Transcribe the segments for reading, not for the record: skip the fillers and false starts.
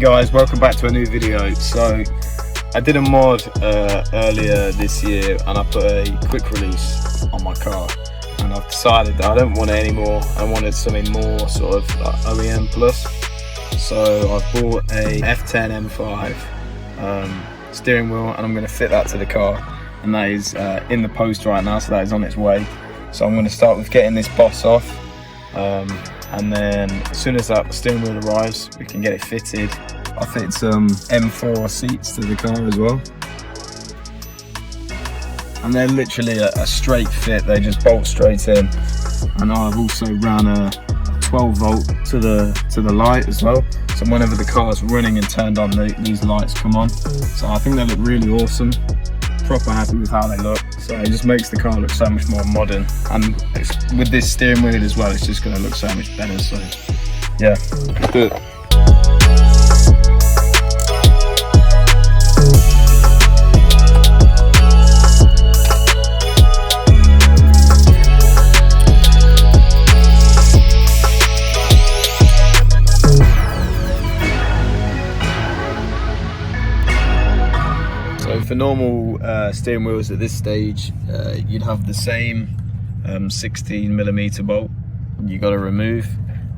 guys, welcome back to a new video. So I did a mod earlier this year and I put a quick release on my car, and I've decided that I don't want it anymore. I wanted something more sort of like OEM plus. So I've bought a F10 M5 steering wheel, and I'm going to fit that to the car, and that is in the post right now, so that is on its way. So I'm going to start with getting this boss off, and then as soon as that steering wheel arrives we can get it fitted. I'll fit some M4 seats to the car as well, and they're literally a straight fit, they just bolt straight in. And I've also ran a 12 volt to the light as well, so whenever the car's running and turned on, these lights come on. So I think they look really awesome, proper happy with how they look. So it just makes the car look so much more modern, and with this steering wheel as well, it's just going to look so much better. So yeah, let's do it. So for normal steering wheels at this stage, you'd have the same 16mm bolt you got to remove,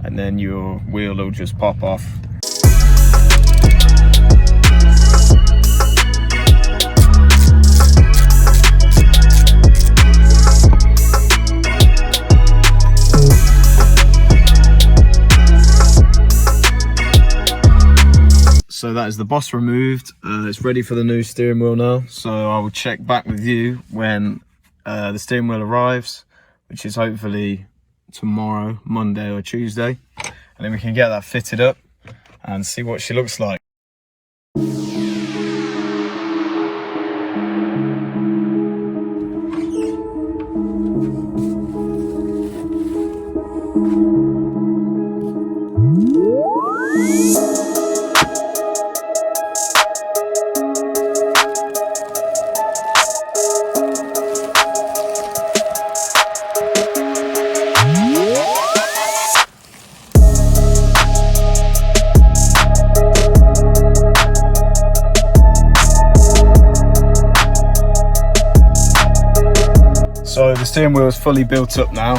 and then your wheel will just pop off. So that is the boss removed. It's ready for the new steering wheel now. So I will check back with you when the steering wheel arrives, which is hopefully tomorrow, Monday or Tuesday. And then we can get that fitted up and see what she looks like. So the steering wheel is fully built up now,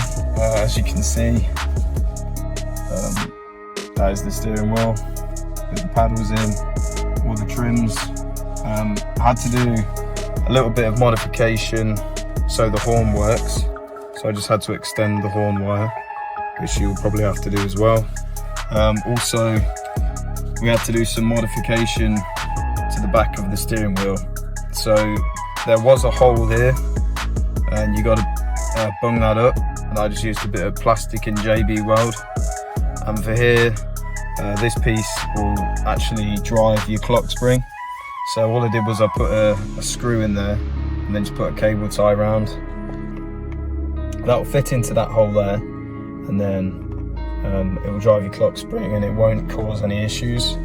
as you can see. That is the steering wheel with the paddles in, all the trims. I had to do a little bit of modification so the horn works. So I just had to extend the horn wire, which you'll probably have to do as well. Also, we had to do some modification to the back of the steering wheel. So there was a hole here, and you got to bung that up, and I just used a bit of plastic and JB weld. And for here, this piece will actually drive your clock spring. So all I did was I put a screw in there and then just put a cable tie around. That will fit into that hole there, and then it will drive your clock spring and it won't cause any issues.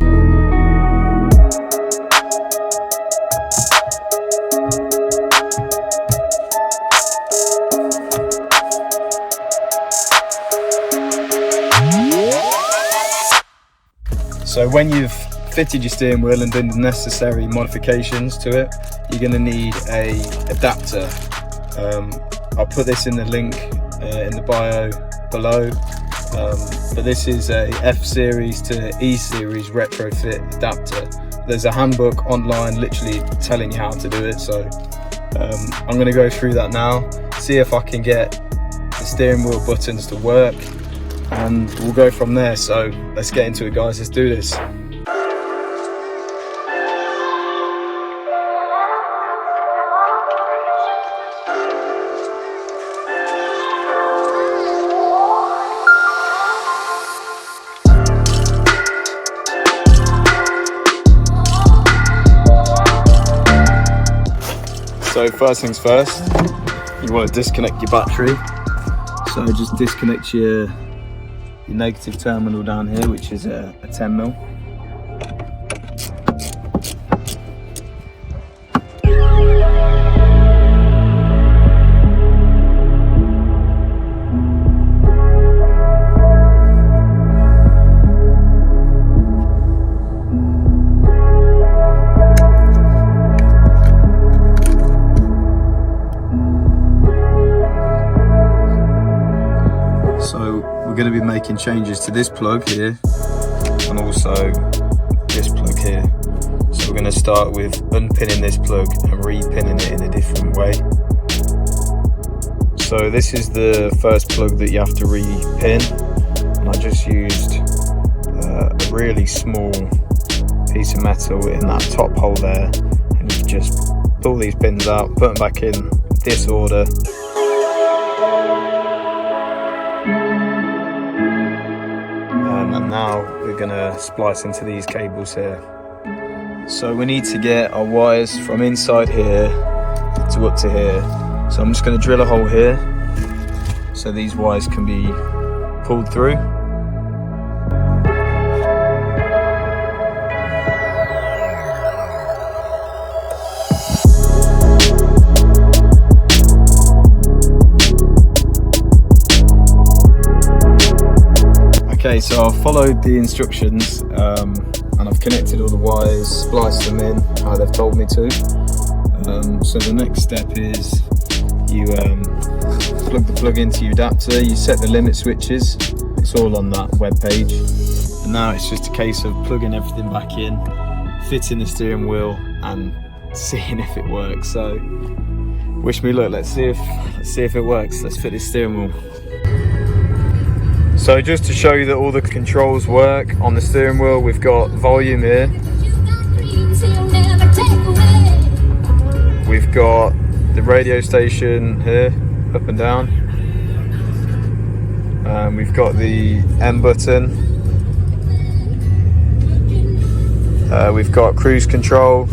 So when you've fitted your steering wheel and done the necessary modifications to it, you're going to need a adapter. I'll put this in the link in the bio below, but this is a F series to E series retrofit adapter. There's a handbook online literally telling you how to do it, so I'm going to go through that now, see if I can get the steering wheel buttons to work, and we'll go from there. So let's get into it, guys, let's do this. So first things first, you want to disconnect your battery. So just disconnect your negative terminal down here, which is a 10mm. making changes to this plug here and also this plug here. So we're going to start with unpinning this plug and repinning it in a different way. So this is the first plug that you have to repin, and I just used a really small piece of metal in that top hole there, and you just pull these pins out, put them back in this order. And now we're going to splice into these cables here. So we need to get our wires from inside here to up to here. So I'm just going to drill a hole here so these wires can be pulled through. Okay, so I've followed the instructions and I've connected all the wires, spliced them in how they've told me to. So the next step is you plug the plug into your adapter, you set the limit switches, it's all on that web page. And now it's just a case of plugging everything back in, fitting the steering wheel and seeing if it works. So wish me luck, let's see if it works. Let's fit this steering wheel. So just to show you that all the controls work on the steering wheel, we've got volume here. We've got the radio station here, up and down. We've got the M button. We've got cruise control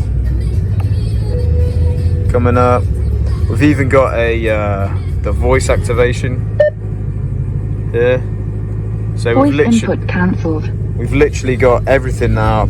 coming up. We've even got the voice activation here. So voice input cancelled. We've literally got everything now.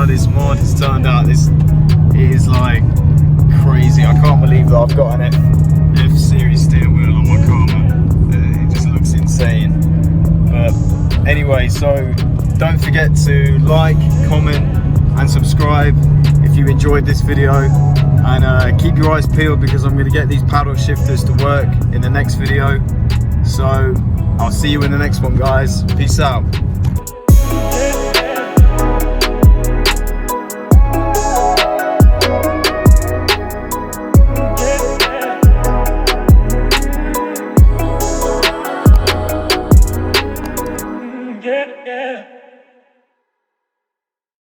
This mod has turned out. It is like crazy. I can't believe that I've got an F series steering wheel on my car. It just looks insane. But anyway, so don't forget to like, comment and subscribe if you enjoyed this video, and keep your eyes peeled because I'm going to get these paddle shifters to work in the next video. So I'll see you in the next one, guys. Peace out.